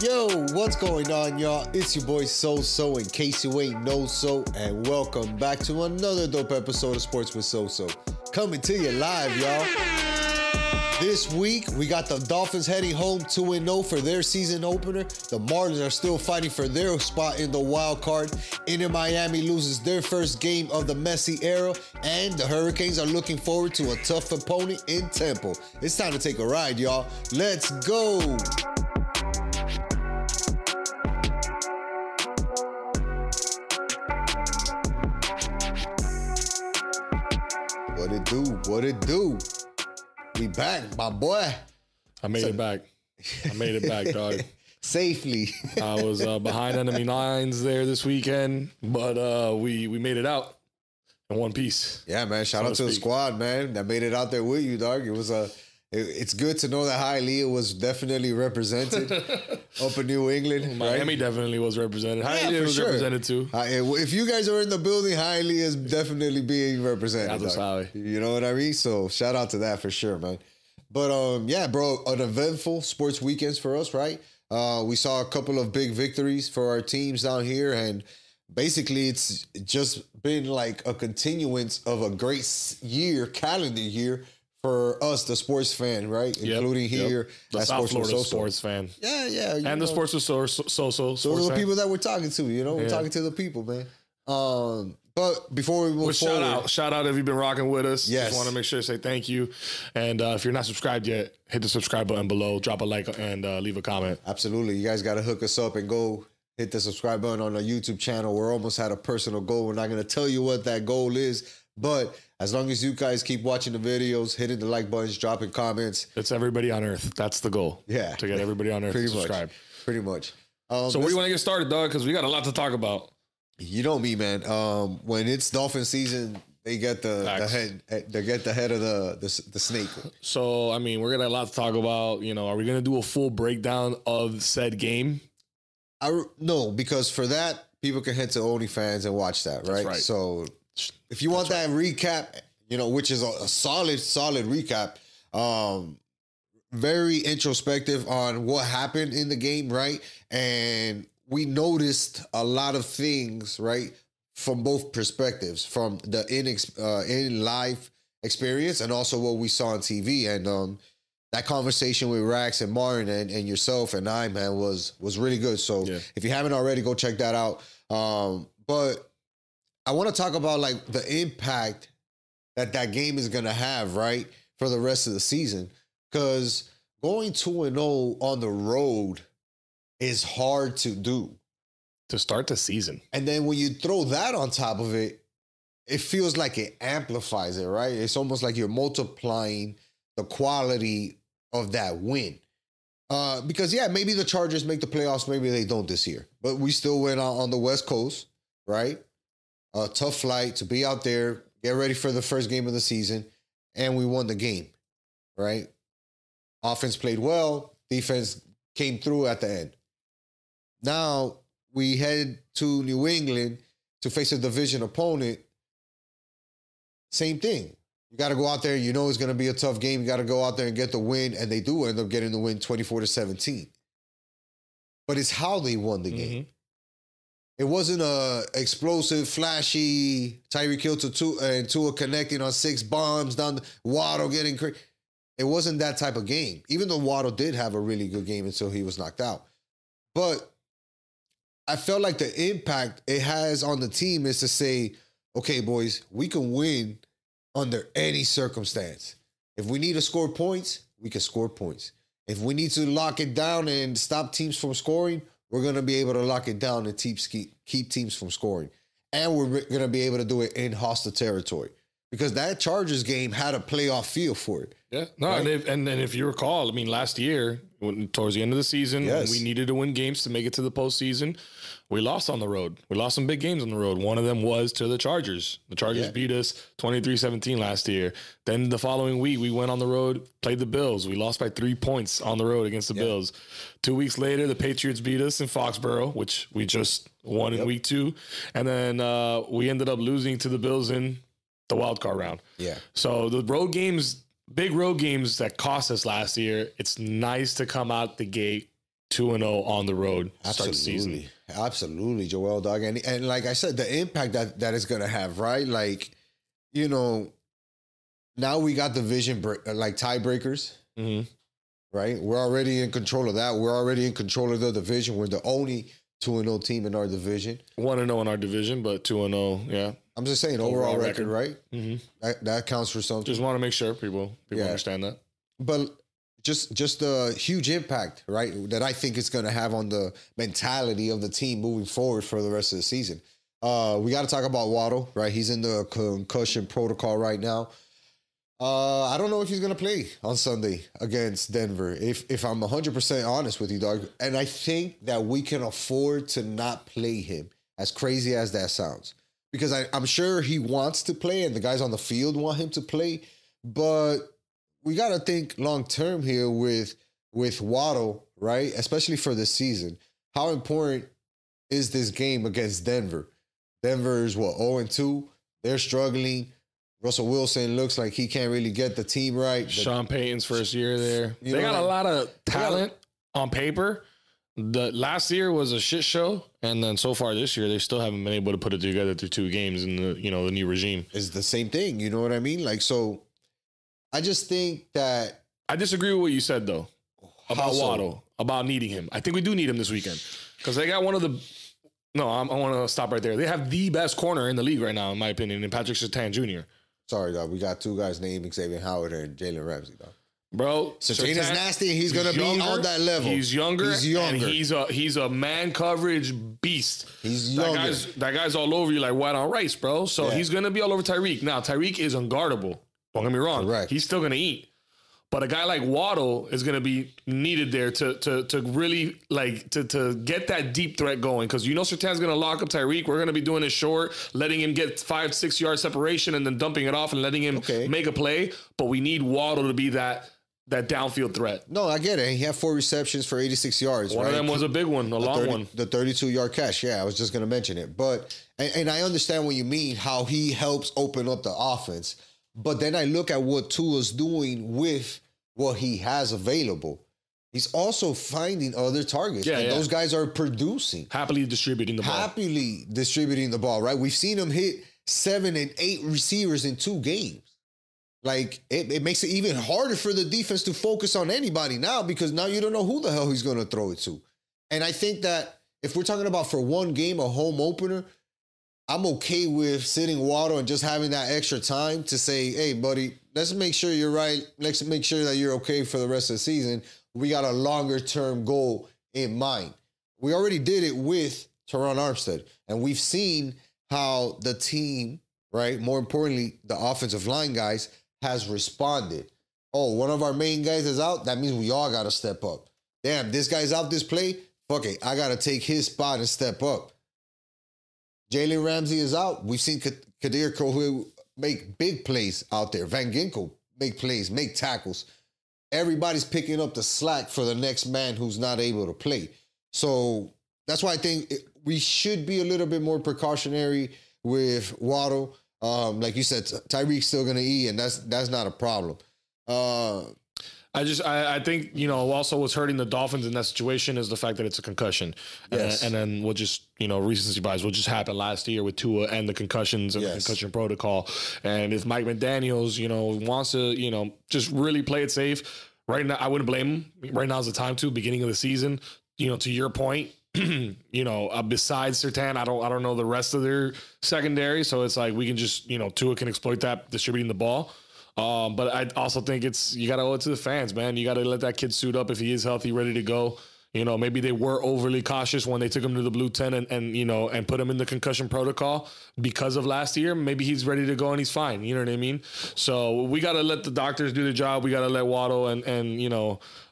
Yo, what's going on, y'all? It's your boy SoSo, in case you ain't know so, and welcome back to another dope episode of Sports with SoSo. Coming to you live, y'all. This week, we got the Dolphins heading home 2-0 for their season opener. The Marlins are still fighting for their spot in the wild card. Inter Miami loses their first game of the Messi era, and the Hurricanes are looking forward to a tough opponent in Temple. It's time to take a ride, y'all. Let's go! What it do? What it do? We back, my boy. I made it back. I made it back, dog. Safely. I was behind enemy lines there this weekend, but we made it out in one piece. Yeah, man. Shout out to the squad, man, that made it out there with you, dog. It was it's good to know that Hialeah was definitely represented up in New England. Miami right? definitely was represented. Hialeah was represented too. If you guys are in the building, Hialeah is definitely being represented. You know what I mean? So shout out to that for sure, man. But yeah, bro, an eventful sports weekends for us, right? We saw a couple of big victories for our teams down here, and basically it's just been like a continuance of a great calendar year for us, the sports fan, right? Including here, the South Florida sports fan. Yeah. And the sports with SoSo. Those are the people that we're talking to, you know? We're talking to the people, man. But before we move forward. Shout out if you've been rocking with us. Yes. Just want to make sure to say thank you. And if you're not subscribed yet, hit the subscribe button below, drop a like, and leave a comment. Absolutely. You guys got to hook us up and go hit the subscribe button on our YouTube channel. We're almost at a personal goal. We're not going to tell you what that goal is, but as long as you guys keep watching the videos, hitting the like buttons, dropping comments. It's everybody on Earth. That's the goal. Yeah. To get everybody on Earth to subscribe. Pretty much. So where do you want to get started, dog? Because we got a lot to talk about. You know me, man. When it's Dolphin season, they get the head. They get the head of the snake. So I mean, we're gonna have a lot to talk about. You know, are we gonna do a full breakdown of said game? No, because for that, people can head to OnlyFans and watch that, right? That's right. So if you want that recap, you know, which is a solid recap, very introspective on what happened in the game, right? And we noticed a lot of things, right, from both perspectives, from the in live experience and also what we saw on TV. And that conversation with Rax and Martin and yourself and I, man, was really good. So if you haven't already, go check that out. But I want to talk about like the impact that game is going to have, right, for the rest of the season. Because going 2-0 on the road is hard to do. To start the season. And then when you throw that on top of it, it feels like it amplifies it, right? It's almost like you're multiplying the quality of that win. Because, yeah, maybe the Chargers make the playoffs, maybe they don't this year. But we still went out on the West Coast, right? A tough flight to be out there, get ready for the first game of the season, and we won the game, right? Offense played well, defense came through at the end. Now we head to New England to face a division opponent. Same thing. You got to go out there. You know it's going to be a tough game. You got to go out there and get the win. And they do end up getting the win 24-17. But it's how they won the game. It wasn't a explosive, flashy Tyreek Hill and Tua connecting on 6 bombs down the Waddle getting crazy. It wasn't that type of game. Even though Waddle did have a really good game until he was knocked out. But I felt like the impact it has on the team is to say, okay, boys, we can win under any circumstance. If we need to score points, we can score points. If we need to lock it down and stop teams from scoring, we're going to be able to lock it down and keep teams from scoring. And we're going to be able to do it in hostile territory. Because that Chargers game had a playoff feel for it. Yeah, no, right? and if you recall, I mean, last year, towards the end of the season, when we needed to win games to make it to the postseason, we lost on the road. We lost some big games on the road. One of them was to the Chargers. The Chargers beat us 23-17 last year. Then the following week, we went on the road, played the Bills. We lost by 3 points on the road against the Bills. 2 weeks later, the Patriots beat us in Foxborough, which we just won in week 2. And then we ended up losing to the Bills in the wild card round. Yeah. So the road games, big road games that cost us last year, it's nice to come out the gate 2-0 on the road. Start the season. Absolutely, Joel, dog. And like I said, the impact that it's going to have, right? Like, you know, now we got division like tiebreakers, right? We're already in control of that. We're already in control of the division. We're the only 2-0 team in our division. 1-0 in our division, but 2-0, yeah. I'm just saying overall record, right? Mm-hmm. That counts for something. Just want to make sure people understand that. But just the huge impact, right, that I think it's going to have on the mentality of the team moving forward for the rest of the season. We got to talk about Waddle, right? He's in the concussion protocol right now. I don't know if he's going to play on Sunday against Denver, if I'm 100% honest with you, dog. And I think that we can afford to not play him, as crazy as that sounds. Because I'm sure he wants to play and the guys on the field want him to play. But we got to think long-term here with Waddle, right? Especially for this season. How important is this game against Denver? Denver is, 0-2? They're struggling. Russell Wilson looks like he can't really get the team right. Sean Payton's first year there. They got a lot of talent on paper. The last year was a shit show, and then so far this year they still haven't been able to put it together through 2 games in the the new regime. It's the same thing, you know what I mean? Like, so I just think that I disagree with what you said though about Waddle, about needing him. I think we do need him this weekend because they got one of the. No, I want to stop right there. They have the best corner in the league right now, in my opinion, in Patrick Surtain Jr. Sorry, dog. We got 2 guys named Xavier Howard and Jalen Ramsey, dog. Bro, Surtain is nasty, and he's going to be on that level. He's younger. And he's a man coverage beast. He's younger. That guy's all over you like white on rice, bro. So he's going to be all over Tyreek. Now, Tyreek is unguardable. Don't get me wrong. Correct. He's still going to eat. But a guy like Waddle is going to be needed there to really like to get that deep threat going, because Surtain's going to lock up Tyreek. We're going to be doing it short, letting him get 5-6 yard separation and then dumping it off and letting him make a play. But we need Waddle to be that downfield threat. No, I get it. He had 4 receptions for 86 yards. One of them was a big one, a long one. The 32-yard catch. Yeah, I was just going to mention it. But and I understand what you mean, how he helps open up the offense. But then I look at what Tua's doing with what he has available. He's also finding other targets. Yeah, and those guys are producing. Happily distributing the ball, right? We've seen him hit 7 and 8 receivers in 2 games. Like, it makes it even harder for the defense to focus on anybody now, because now you don't know who the hell he's going to throw it to. And I think that if we're talking about for one game, a home opener, I'm okay with sitting Waddle and just having that extra time to say, hey, buddy, let's make sure you're right. Let's make sure that you're okay for the rest of the season. We got a longer-term goal in mind. We already did it with Teron Armstead, and we've seen how the team, right, more importantly, the offensive line guys, has responded. Oh, one of our main guys is out. That means we all got to step up. Damn, this guy's out this play. Fuck it. I got to take his spot and step up. Jalen Ramsey is out. We've seen Kadir Kohou make big plays out there. Van Ginkel make plays, make tackles. Everybody's picking up the slack for the next man who's not able to play. So that's why I think we should be a little bit more precautionary with Waddle. Like you said, Tyreek's still going to eat, and that's not a problem. I think, also what's hurting the Dolphins in that situation is the fact that it's a concussion. Yes. And then we'll just, recency bias will just happen last year with Tua and the concussions and the concussion protocol. And if Mike McDaniels, wants to, just really play it safe right now, I wouldn't blame him. Right now is the time to, beginning of the season, to your point, besides Surtain, I don't know the rest of their secondary. So it's like, we can just, Tua can exploit that distributing the ball. But I also think you got to owe it to the fans, man. You got to let that kid suit up if he is healthy, ready to go. Maybe they were overly cautious when they took him to the blue tent and put him in the concussion protocol because of last year. Maybe he's ready to go and he's fine. You know what I mean? So we got to let the doctors do their job. We got to let Waddle and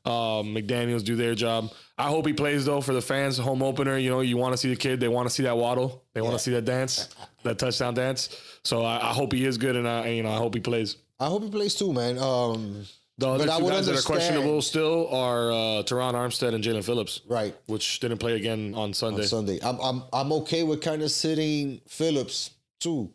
McDaniels do their job. I hope he plays, though, for the fans. Home opener, you want to see the kid. They want to see that Waddle. They want to see that dance, that touchdown dance. So I hope he is good, and I hope he plays. I hope he plays too, man. The other two guys that are questionable still are Teron Armstead and Jalen Phillips, right? Which didn't play again on Sunday. I'm okay with kind of sitting Phillips too.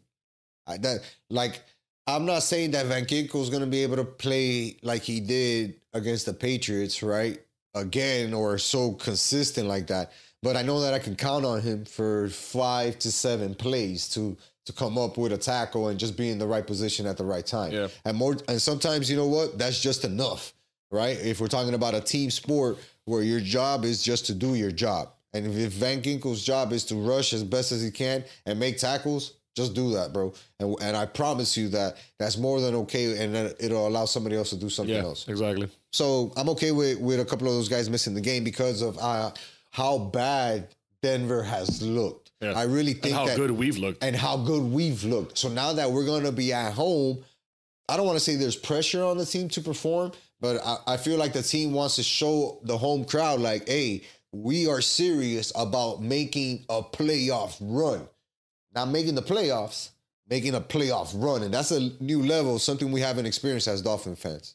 I'm not saying that Van Ginkel is going to be able to play like he did against the Patriots, right? again or so consistent like that. But I know that I can count on him for 5 to 7 plays to come up with a tackle and just be in the right position at the right time. Yeah. And sometimes, you know what? That's just enough, right? If we're talking about a team sport where your job is just to do your job. And if Van Ginkel's job is to rush as best as he can and make tackles, just do that, bro. And I promise you that that's more than okay, and then it'll allow somebody else to do something else. Exactly. So I'm okay with a couple of those guys missing the game because of how bad Denver has looked. Yeah. I really think and how good we've looked. And how good we've looked. So now that we're going to be at home, I don't want to say there's pressure on the team to perform, but I feel like the team wants to show the home crowd like, hey, we are serious about making a playoff run. Not making the playoffs, making a playoff run. And that's a new level, something we haven't experienced as Dolphin fans.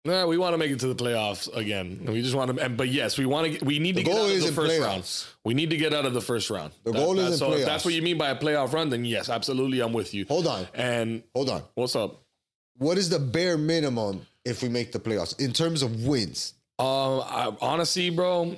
No, we want to make it to the playoffs again. We just want to, but yes, we want to. We need to get out of the first round. We need to get out of the first round. The goal is in playoffs. If that's what you mean by a playoff run, then yes, absolutely, I'm with you. Hold on. What's up? What is the bare minimum if we make the playoffs in terms of wins? Honestly, bro.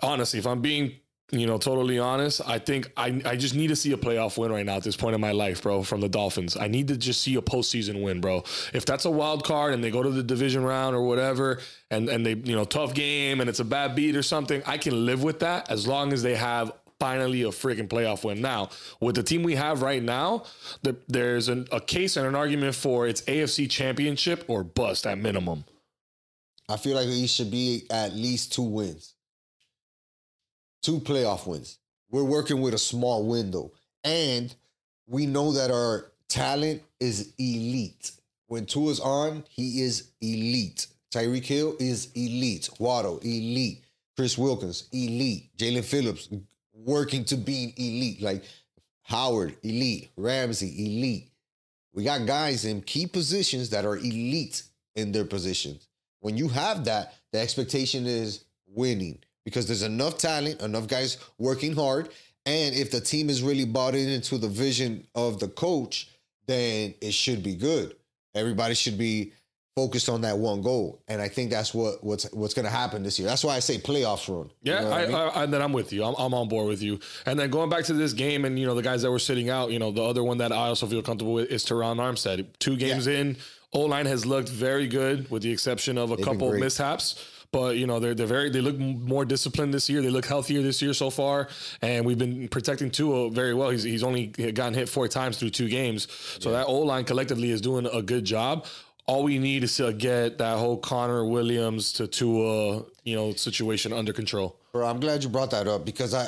Honestly, if I'm being totally honest, I think I just need to see a playoff win right now at this point in my life, bro, from the Dolphins. I need to just see a postseason win, bro. If that's a wild card and they go to the division round or whatever, and they, tough game and it's a bad beat or something, I can live with that as long as they have finally a freaking playoff win. Now, with the team we have right now, there's a case and an argument for it's AFC championship or bust at minimum. I feel like it should be at least 2 wins. 2 playoff wins. We're working with a small window. And we know that our talent is elite. When Tua's on, he is elite. Tyreek Hill is elite. Waddle, elite. Chris Wilkins, elite. Jalen Phillips, working to be elite. Like Howard, elite. Ramsey, elite. We got guys in key positions that are elite in their positions. When you have that, the expectation is winning. Because there's enough talent, enough guys working hard. And if the team is really bought into the vision of the coach, then it should be good. Everybody should be focused on that one goal. And I think that's what's going to happen this year. That's why I say playoffs run. Yeah, and then I'm with you. I'm on board with you. And then going back to this game and, the guys that were sitting out, the other one that I also feel comfortable with is Teron Armstead. 2 games in, O-line has looked very good with the exception of a couple mishaps. But, they look more disciplined this year. They look healthier this year so far. And we've been protecting Tua very well. He's only gotten hit 4 times through 2 games. So that O-line collectively is doing a good job. All we need is to get that whole Connor Williams to Tua, situation under control. Bro, I'm glad you brought that up because I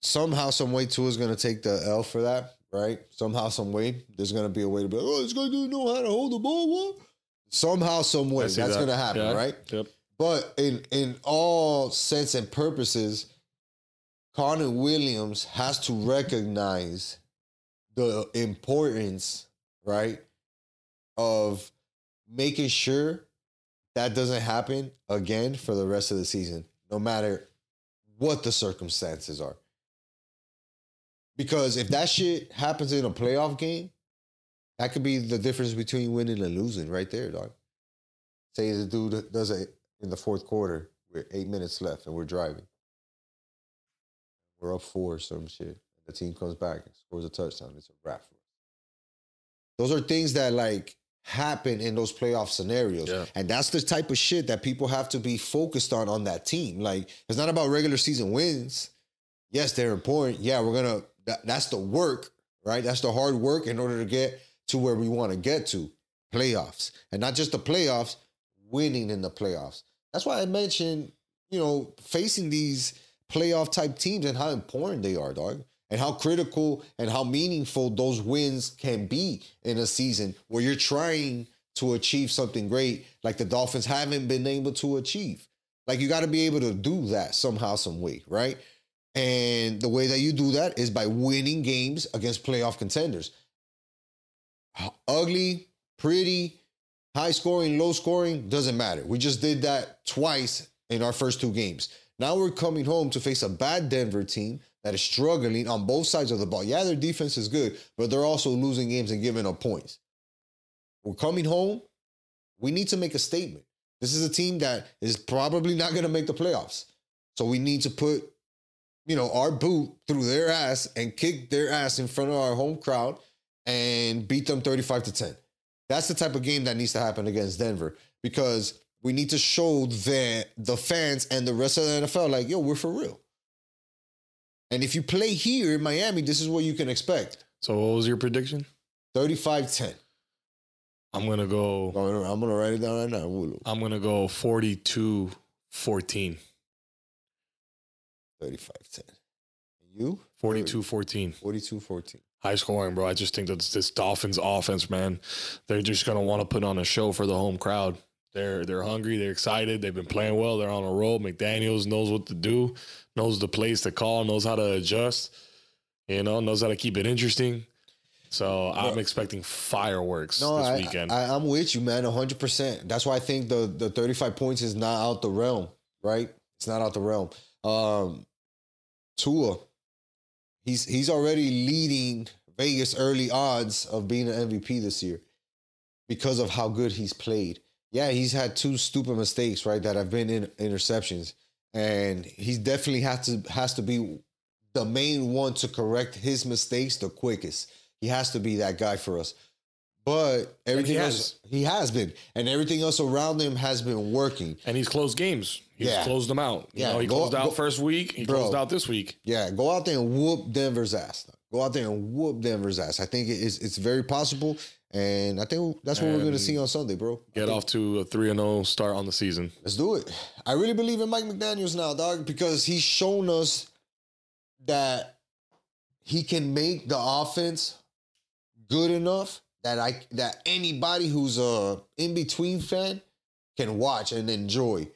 somehow, some way Tua's going to take the L for that, right? Somehow, some way. There's going to be a way to be like, this guy doesn't know how to hold the ball, what? Somehow, some way, that's going to happen, right? Yep. But in all sense and purposes, Connor Williams has to recognize the importance, right, of making sure that doesn't happen again for the rest of the season, no matter what the circumstances are. Because if that shit happens in a playoff game, that could be the difference between winning and losing right there, dog. Say the dude does it in the 4th quarter with 8 minutes left and we're driving. We're up 4 or some shit. The team comes back and scores a touchdown. It's a wrap for us. Those are things that happen in those playoff scenarios. Yeah. And that's the type of shit that people have to be focused on that team. It's not about regular season wins. Yes, they're important. Yeah, that's the work, right? That's the hard work in order to get to where we want to get to, playoffs. And not just the playoffs, winning in the playoffs. That's why I mentioned, facing these playoff type teams and how important they are, dog. And how critical and how meaningful those wins can be in a season where you're trying to achieve something great like the Dolphins haven't been able to achieve. You got to be able to do that somehow, some way, right? And the way that you do that is by winning games against playoff contenders. Ugly, pretty, high scoring, low scoring, doesn't matter. We just did that twice in our first 2 games. Now we're coming home to face a bad Denver team that is struggling on both sides of the ball. Yeah, their defense is good, but they're also losing games and giving up points. We're coming home We need to make a statement. This is a team that is probably not going to make the playoffs. So we need to put, our boot through their ass and kick their ass in front of our home crowd and beat them 35-10. That's the type of game that needs to happen against Denver, because we need to show the fans and the rest of the NFL like, yo, we're for real. And if you play here in Miami, this is what you can expect. So what was your prediction? 35-10. I'm going to go. I'm going to write it down right now. I'm going to go 42-14. 35-10. You? 42-14. 42-14. High scoring, bro. I just think that this Dolphins offense, man, they're just going to want to put on a show for the home crowd. They're hungry. They're excited. They've been playing well. They're on a roll. McDaniels knows what to do, knows the plays to call, knows how to adjust, knows how to keep it interesting. So I'm expecting fireworks this weekend. I'm with you, man, 100%. That's why I think the 35 points is not out the realm, right? It's not out the realm. Tua, he's already leading Vegas early odds of being an MVP this year because of how good he's played. Yeah, he's had 2 stupid mistakes, right, that have been interceptions. And he definitely has to be the main one to correct his mistakes the quickest. He has to be that guy for us. But everything else, he has been. And everything else around him has been working. And he's closed games. He's closed them out. He closed out first week. He closed out this week. Yeah, go out there and whoop Denver's ass. Go out there and whoop Denver's ass. I think it's very possible. And I think that's what we're going to see on Sunday, bro. Get off to a 3-0 start on the season. Let's do it. I really believe in Mike McDaniels now, dog, because he's shown us that he can make the offense good enough that anybody who's a in-between fan can watch and enjoy.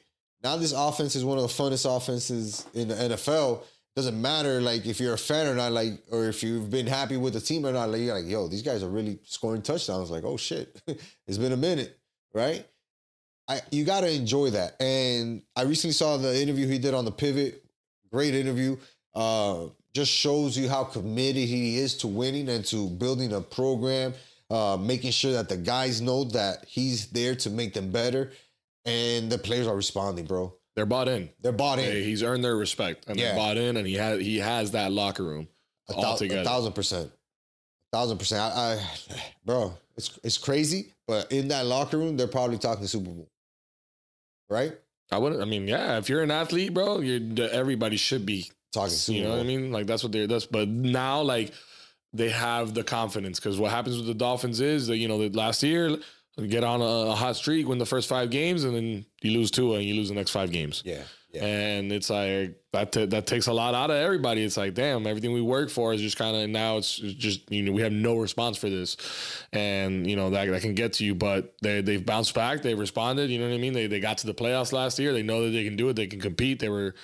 Now this offense is one of the funnest offenses in the NFL. Doesn't matter like if you're a fan or not, like, or if you've been happy with the team or not. Like you're like, yo, these guys are really scoring touchdowns. Like, oh shit, it's been a minute, right? You got to enjoy that. And I recently saw the interview he did on the Pivot. Great interview. Just shows you how committed he is to winning and to building a program, making sure that the guys know that he's there to make them better. And the players are responding, bro. They're bought in. They're bought in. He's earned their respect, and they're bought in, and he has that locker room altogether. 1,000%. 1,000%. Bro, it's crazy, but in that locker room, they're probably talking Super Bowl, right? If you're an athlete, bro, everybody should be talking Super Bowl. You know what I mean? Like that's what but now, like, they have the confidence, because what happens with the Dolphins is that, that last year, get on a hot streak, win the first 5 games, and then you lose 2 and you lose the next 5 games. Yeah. And it's like that takes a lot out of everybody. It's like, damn, everything we work for is just kind of, now it's just, we have no response for this. And, that can get to you, but they've bounced back. They've responded. You know what I mean? They got to the playoffs last year. They know that they can do it. They can compete. They were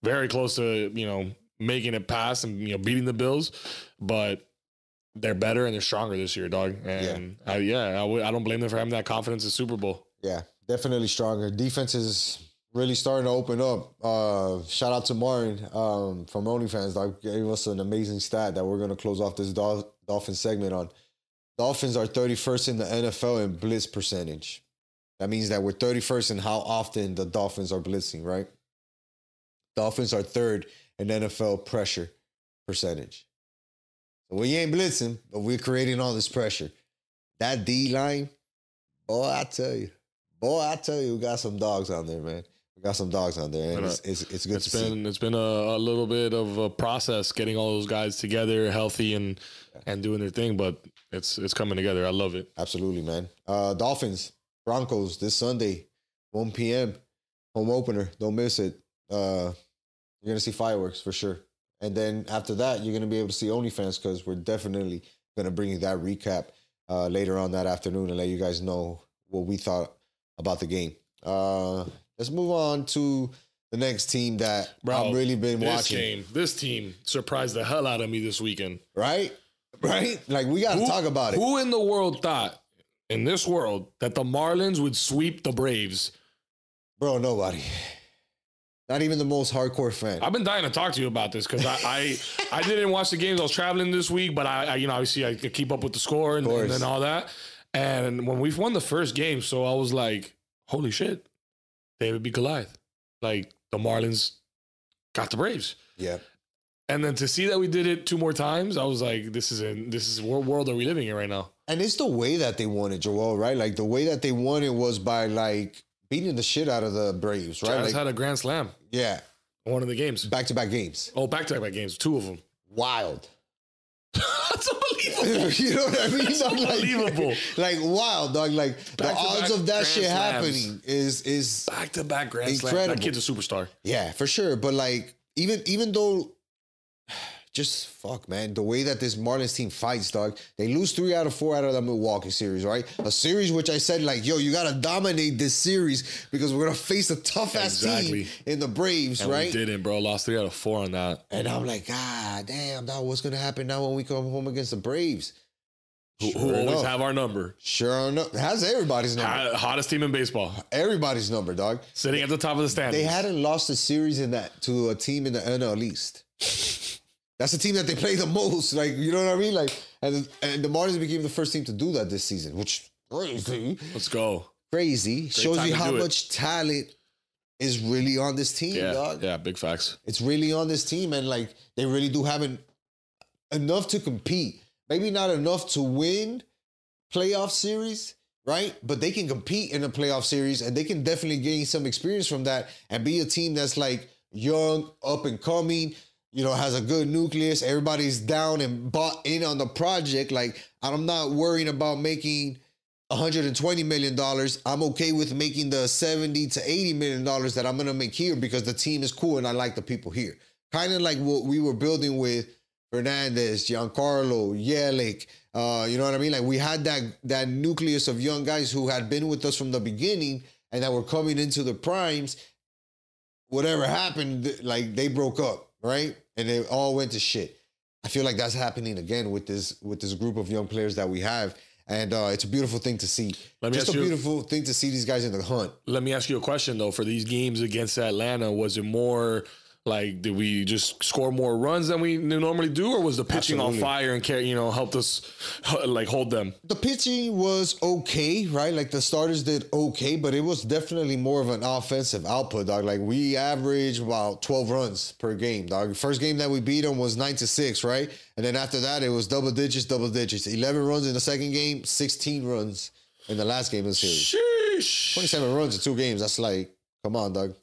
very close to, making it past and, beating the Bills, but they're better and they're stronger this year, dog. And I don't blame them for having that confidence in Super Bowl. Yeah, definitely stronger. Defense is really starting to open up. Shout out to Martin from OnlyFans. Dog gave us an amazing stat that we're going to close off this Dolphins segment on. Dolphins are 31st in the NFL in blitz percentage. That means that we're 31st in how often the Dolphins are blitzing, right? Dolphins are 3rd in NFL pressure percentage. We ain't blitzing, but we're creating all this pressure. That D-line, boy, I tell you, we got some dogs on there, man. We got some dogs on there, and it's good to see. It's been a little bit of a process getting all those guys together, healthy and doing their thing, but it's coming together. I love it. Absolutely, man. Dolphins, Broncos this Sunday, 1 p.m., home opener. Don't miss it. You're going to see fireworks for sure. And then after that, you're going to be able to see OnlyFans, because we're definitely going to bring you that recap later on that afternoon and let you guys know what we thought about the game. Let's move on to the next team that I've really been watching. This team surprised the hell out of me this weekend. Right? Like, we got to talk about it. Who in the world thought, in this world, that the Marlins would sweep the Braves? Bro, nobody. Not even the most hardcore fan. I've been dying to talk to you about this, because I didn't watch the games. I was traveling this week, but I obviously I could keep up with the score and all that. And when we won the first game, so I was like, holy shit, David beat Goliath. Like, the Marlins got the Braves. Yeah. And then to see that we did it 2 more times, I was like, this is what world are we living in right now? And it's the way that they won it, Joel, right? Like, the way that they won it was by, like, beating the shit out of the Braves, right? Travis like, had a grand slam. Yeah. One of the games. Back-to-back games. Oh, back-to-back games. 2 of them. Wild. That's unbelievable. You know what I mean? That's unbelievable. Like wild, dog. Like, the odds of that shit happening is back-to-back grand slam. incredible. That kid's a superstar. Yeah, for sure. But, like, even though... Just fuck, man. The way that this Marlins team fights, dog. They lose 3 out of 4 out of the Milwaukee series, right? A series which I said, like, yo, you got to dominate this series because we're going to face a tough-ass team in the Braves, and right? We didn't, bro. Lost 3 out of 4 on that. And I'm like, God damn, dog, what's going to happen now when we come home against the Braves? Who always have our number. Sure enough. Has everybody's number. Hottest team in baseball. Everybody's number, dog. Sitting at the top of the standings. They hadn't lost a series to a team in the NL East. That's the team that they play the most. Like, you know what I mean? Like, and the Marlins became the first team to do that this season, which crazy. Let's go. Crazy. Shows you how much talent is really on this team, dog. Yeah, big facts. It's really on this team, and like they really do have enough to compete. Maybe not enough to win playoff series, right? But they can compete in a playoff series, and they can definitely gain some experience from that and be a team that's like young, up and coming. You know, has a good nucleus. Everybody's down and bought in on the project. Like, I'm not worrying about making $120 million. I'm okay with making the $70 to $80 million that I'm going to make here because the team is cool and I like the people here. Kind of like what we were building with Fernandez, Giancarlo, Yelich. You know what I mean? Like, we had that nucleus of young guys who had been with us from the beginning and that were coming into the primes. Whatever happened, like, they broke up. Right? And they all went to shit. I feel like that's happening again with this group of young players that we have. And it's a beautiful thing to see. Just a beautiful thing to see these guys in the hunt. Let me ask you a question, though. For these games against Atlanta, was it more like, did we just score more runs than we normally do? Or was the pitching on fire and helped us like hold them? The pitching was okay, right? Like the starters did okay, but it was definitely more of an offensive output, dog. Like we averaged about 12 runs per game, dog. First game that we beat them was 9-6, right? And then after that, it was double digits. 11 runs in the second game, 16 runs in the last game of the series. Sheesh. 27 runs in 2 games. That's like, come on, dog.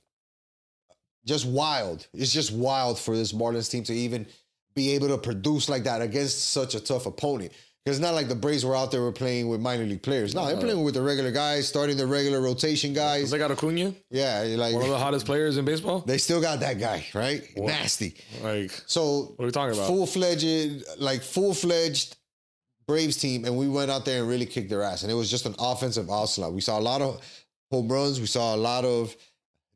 Just wild. It's just wild for this Marlins team to even be able to produce like that against such a tough opponent. Because it's not like the Braves were out there were playing with minor league players. No, they're playing with the regular guys, starting the regular rotation guys. They got Acuna? Yeah. Like one of the hottest players in baseball? They still got that guy, right? What? Nasty. Like, so what are we talking about? Full-fledged Braves team, and we went out there and really kicked their ass. And it was just an offensive onslaught. We saw a lot of home runs. We saw a lot of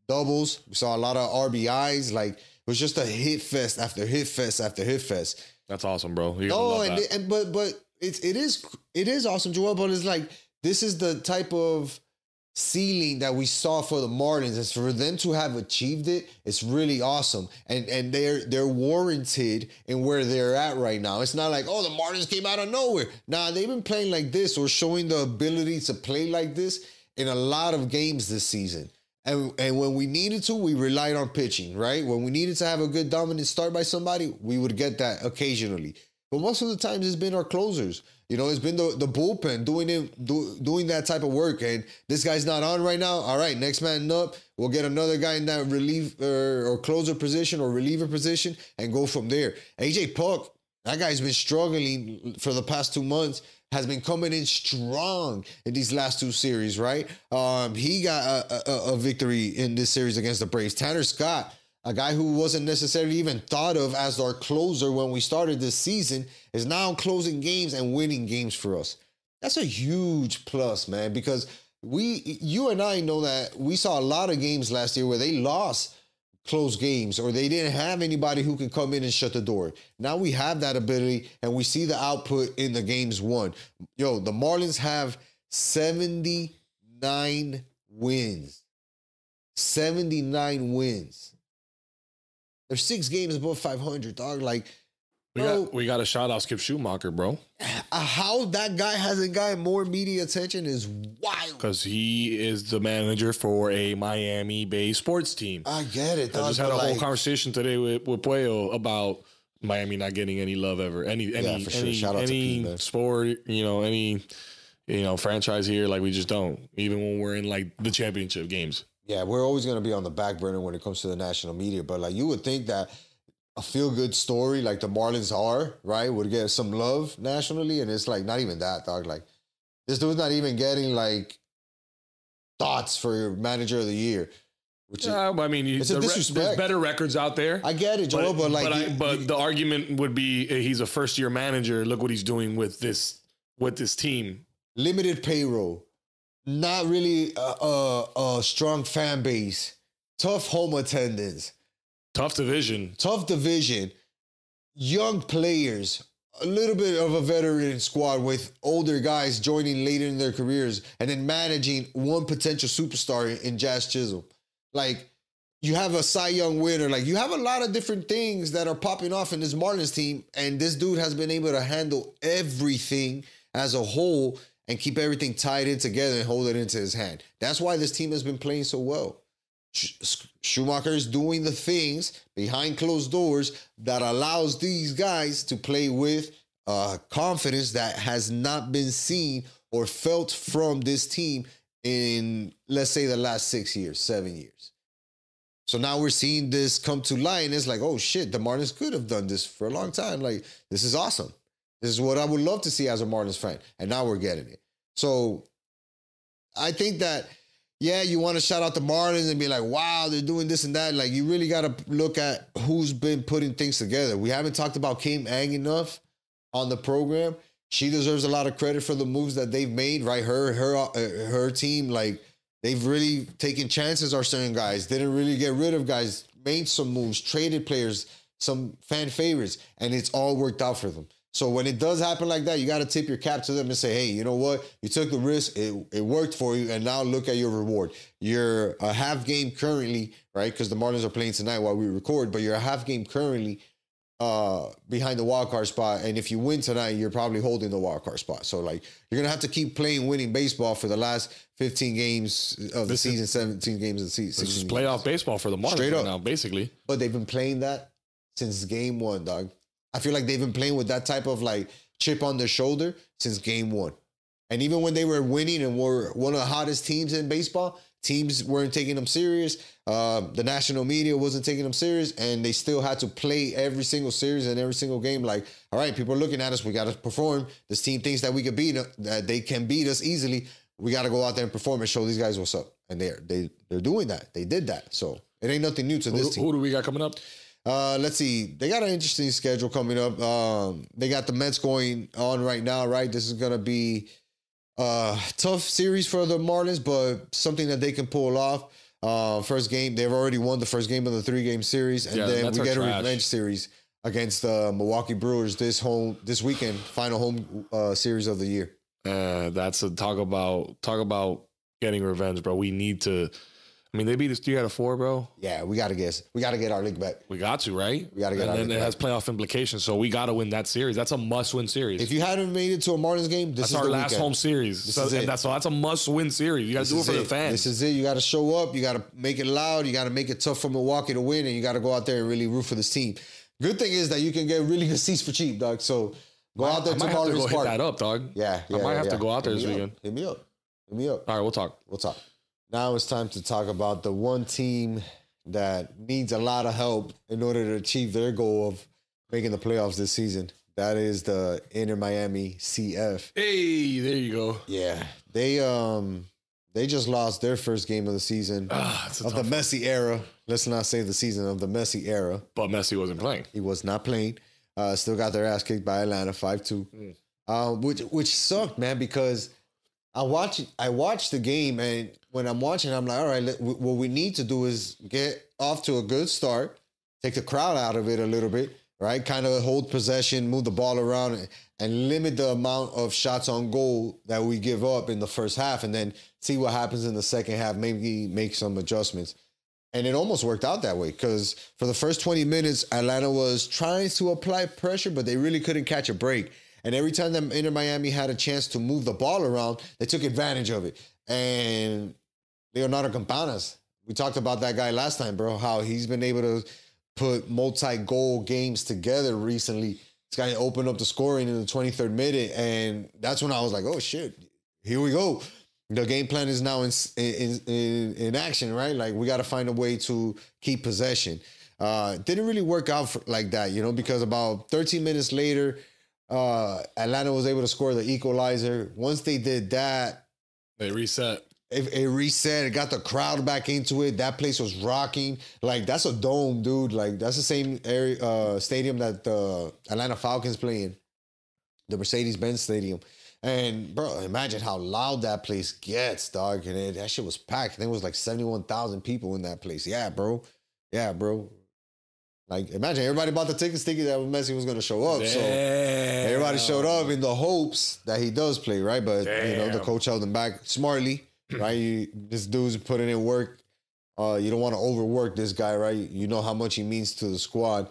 doubles. We saw a lot of RBIs. Like, it was just a hit fest after hit fest after hit fest. That's awesome, bro. But it is awesome, Joel. But it's like, this is the type of ceiling that we saw for the Marlins. And for them to have achieved it, it's really awesome. And they're warranted in where they're at right now. It's not like, oh, the Marlins came out of nowhere. Nah, they've been playing like this or showing the ability to play like this in a lot of games this season. And when we needed to, we relied on pitching, right? When we needed to have a good dominant start by somebody, we would get that occasionally. But most of the times it's been our closers. You know, it's been the bullpen doing that type of work. And this guy's not on right now. All right, next man up. We'll get another guy in that relief or closer position or reliever position and go from there. AJ Puck, that guy's been struggling for the past 2 months. Has been coming in strong in these last 2 series, right? He got a victory in this series against the Braves. Tanner Scott, a guy who wasn't necessarily even thought of as our closer when we started this season, is now closing games and winning games for us. That's a huge plus, man, because you and I know that we saw a lot of games last year where they lost close games or they didn't have anybody who can come in and shut the door. Now we have that ability and we see the output in the games won. Yo, the Marlins have 79 wins. 79 wins. They're 6 games above 500, dog. Like, We got a shout out Skip Schumacher, bro. How that guy hasn't gotten more media attention is wild. Because he is the manager for a Miami-based sports team. I get it. I just had a whole conversation today with Puello about Miami not getting any love ever. Any Shout out to P, sport, any franchise here, like we just don't. Even when we're in like the championship games. Yeah, we're always going to be on the back burner when it comes to the national media. But like you would think that a feel-good story like the Marlins are, right, would get some love nationally, and it's like not even that, dog. Like this dude's not even getting like thoughts for manager of the year. Which I mean, it's a disrespect. There's better records out there. I get it, Joel, but the argument would be he's a first-year manager. Look what he's doing with this team. Limited payroll, not really a strong fan base, tough home attendance. Tough division, young players, a little bit of a veteran squad with older guys joining later in their careers, and then managing one potential superstar in Jazz Chisholm. Like, you have a Cy Young winner. Like, you have a lot of different things that are popping off in this Marlins team, and this dude has been able to handle everything as a whole and keep everything tied in together and hold it into his hand. That's why this team has been playing so well. Schumacher is doing the things behind closed doors that allows these guys to play with confidence that has not been seen or felt from this team in, let's say, the last 6 years, 7 years. So now we're seeing this come to light, and it's like, oh shit, the Marlins could have done this for a long time. Like, this is awesome. This is what I would love to see as a Marlins fan, and now we're getting it. So I think that, yeah, you want to shout out the Marlins and be like, wow, they're doing this and that. Like, you really got to look at who's been putting things together. We haven't talked about Kim Ang enough on the program. She deserves a lot of credit for the moves that they've made, right? Her team, like, they've really taken chances on certain guys, didn't really get rid of guys, made some moves, traded players, some fan favorites, and it's all worked out for them. So when it does happen like that, you got to tip your cap to them and say, hey, you know what? You took the risk. It worked for you. And now look at your reward. You're a half game currently, right? Because the Marlins are playing tonight while we record, but you're a half game currently behind the wild card spot. And if you win tonight, you're probably holding the wild card spot. So like, you're going to have to keep playing winning baseball for the last 15 games of the season, 17 games of the season. This is playoff baseball for the Marlins right now, basically. But they've been playing that since game one, dog. I feel like they've been playing with that type of like chip on their shoulder since game one. And even when they were winning and were one of the hottest teams in baseball, teams weren't taking them serious. The national media wasn't taking them serious, and they still had to play every single series and every single game. Like, all right, people are looking at us. We got to perform. This team thinks that we can beat them, that they can beat us easily. We got to go out there and perform and show these guys what's up. And they're doing that. They did that. So it ain't nothing new to this team. Who do we got coming up? Let's see. They got an interesting schedule coming up. They got the Mets going on right now, right? This is going to be a tough series for the Marlins, but something that they can pull off. First game, they've already won the first game of the 3-game series, and then we get a revenge series against the Milwaukee Brewers this weekend, final home series of the year. That's a talk about getting revenge, bro. We need to. I mean, they beat us 3-4, bro. Yeah, we got to get our league back. We got to, right? We got to get our league back. And then it has playoff implications, so we got to win that series. That's a must-win series. If you hadn't made it to a Marlins game, that's our last home series. That's a must-win series. You got to do it for the fans. This is it. You got to show up. You got to make it loud. You got to make it tough for Milwaukee to win, and you got to go out there and really root for this team. Good thing is that you can get really good seats for cheap, dog. So go out there to Marlins Park. Hit that up, dog. Yeah. I might have to go out there this weekend. Hit me up. All right, we'll talk. Now it's time to talk about the one team that needs a lot of help in order to achieve their goal of making the playoffs this season. That is the Inter Miami CF. Hey, there you go. Yeah. They just lost their first game of the season of the Messi era. Let's not say the season of the Messi era. But Messi wasn't playing. He was not playing. Still got their ass kicked by Atlanta 5-2. Which sucked, man, because I watched the game, and when I'm watching, I'm like, all right, what we need to do is get off to a good start, take the crowd out of it a little bit, right? Kind of hold possession, move the ball around, and limit the amount of shots on goal that we give up in the first half, and then see what happens in the second half, maybe make some adjustments. And it almost worked out that way because for the first 20 minutes, Atlanta was trying to apply pressure, but they really couldn't catch a break. And every time that Inter Miami had a chance to move the ball around, they took advantage of it. And Leonardo Campanas, we talked about that guy last time, bro, how he's been able to put multi-goal games together recently. This guy opened up the scoring in the 23rd minute, and that's when I was like, oh, shit, here we go. The game plan is now in action, right? Like, we got to find a way to keep possession. Didn't really work out like that, because about 13 minutes later, Atlanta was able to score the equalizer. Once they did that, they reset. It reset. It got the crowd back into it. That place was rocking. Like, that's a dome, dude. Like, that's the same area, stadium that the Atlanta Falcons play in, the Mercedes-Benz Stadium. And, bro, imagine how loud that place gets, dog. And that shit was packed. I think it was like 71,000 people in that place. Yeah, bro. Yeah, bro. Like, imagine everybody bought the tickets thinking that Messi was going to show up. Damn. So everybody showed up in the hopes that he does play, right? But, the coach held him back smartly, right? This dude's putting in work. You don't want to overwork this guy, right? You know how much he means to the squad.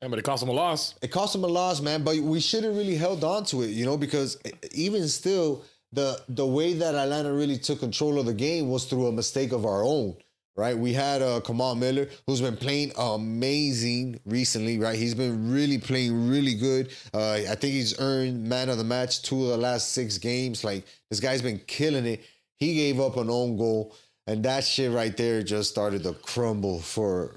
Yeah, but it cost him a loss. It cost him a loss, man. But we should have really held on to it, because even still, the way that Atlanta really took control of the game was through a mistake of our own. Right, we had Kamal Miller, who's been playing amazing recently. Right, he's been really playing really good. I think he's earned man of the match 2 of the last 6 games. Like, this guy's been killing it. He gave up an own goal, and that shit right there just started to crumble for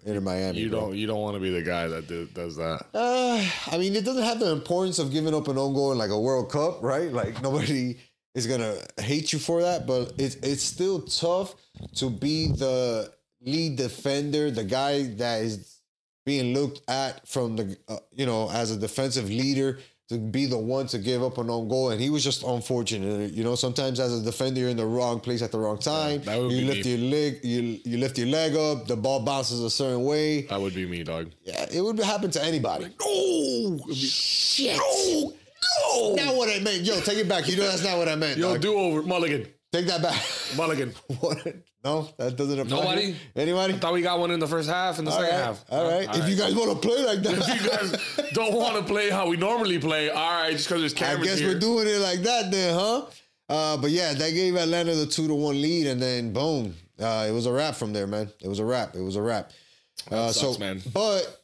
Inter Miami. You don't want to be the guy that does that. I mean, it doesn't have the importance of giving up an own goal in like a World Cup, right? Like, nobody is gonna hate you for that, but it's still tough to be the lead defender, the guy that is being looked at from the as a defensive leader, to be the one to give up an own goal. And he was just unfortunate. Sometimes as a defender, you're in the wrong place at the wrong time. That would you be lift your leg, you lift your leg up, the ball bounces a certain way. That would be me, dog. Yeah, it would happen to anybody. Oh, shit. No. Not what I meant. Yo, take it back. That's not what I meant. Yo, do over. Mulligan. Take that back. Mulligan. What? No, that doesn't apply. Nobody? Anybody? I thought we got one in the first half and the second half. All right. If you guys want to play like that. If you guys don't want to play how we normally play, all right, just because there's cameras I guess here. we're doing it like that then, huh? But yeah, that gave Atlanta the 2-1 lead, and then boom. It was a wrap from there, man. It was a wrap. Sucks, man. But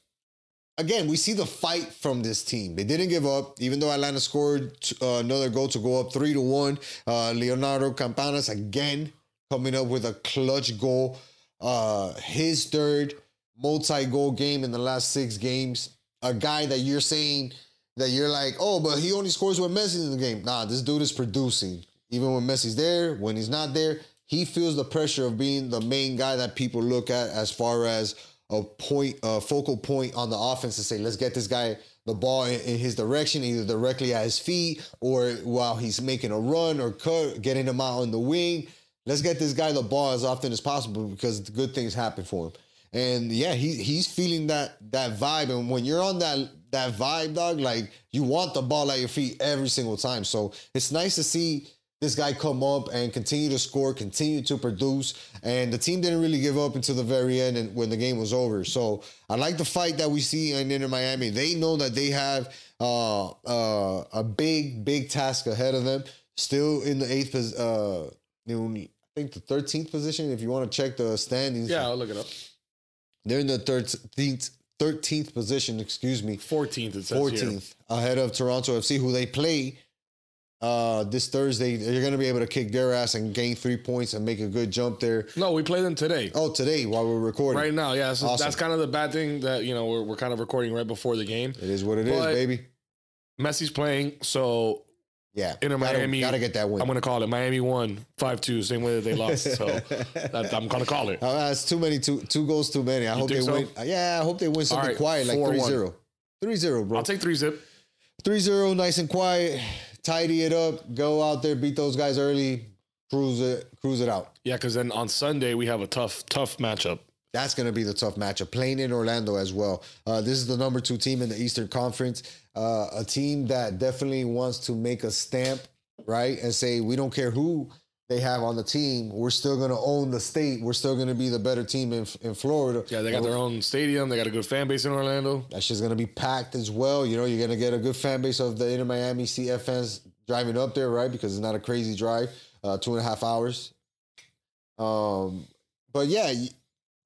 again, we see the fight from this team. They didn't give up, even though Atlanta scored another goal to go up 3-1. Leonardo Campanas again coming up with a clutch goal. His third multi-goal game in the last 6 games. A guy that you're saying that you're like, oh, but he only scores when Messi's in the game. Nah, this dude is producing. Even when Messi's there, when he's not there, he feels the pressure of being the main guy that people look at as far as a focal point on the offense to say, let's get this guy the ball in his direction, either directly at his feet or while he's making a run or cut, getting him out on the wing. Let's get this guy the ball as often as possible because good things happen for him. And yeah, he's feeling that vibe. And when you're on that vibe, dog, like you want the ball at your feet every single time. So it's nice to see this guy come up and continue to score, continue to produce. And the team didn't really give up until the very end and when the game was over. So I like the fight that we see in Inter Miami. They know that they have a big task ahead of them. Still in the 8th, I think the 13th position, if you want to check the standings. Yeah, I'll look it up. They're in the 13th position, excuse me. 14th, it says 14th, ahead of Toronto FC, who they play this Thursday. You're going to be able to kick their ass and gain 3 points and make a good jump there. No, we play them today. Oh, today while we're recording. Right now, yeah. So awesome. That's kind of the bad thing that, we're kind of recording right before the game. It is what it is, baby. Messi's playing, so... Yeah, Inter Miami. Gotta get that win. I'm gonna call it. Miami won 5-2, same way that they lost. So I'm gonna call it. It's too many. Two goals too many. I hope they win. Yeah, I hope they win something quiet like 3-0. 3-0, bro. I'll take 3-zip. 3-0, nice and quiet. Tidy it up. Go out there, beat those guys early. Cruise it out. Yeah, because then on Sunday we have a tough matchup. That's going to be the tough matchup. Playing in Orlando as well. This is the number 2 team in the Eastern Conference. A team that definitely wants to make a stamp, right? And say, we don't care who they have on the team, we're still going to own the state. We're still going to be the better team in Florida. Yeah, they got their own stadium. They got a good fan base in Orlando. That shit's going to be packed as well. You know, you're going to get a good fan base of the Inter Miami CF fans driving up there, right? Because it's not a crazy drive, 2.5 hours. But yeah,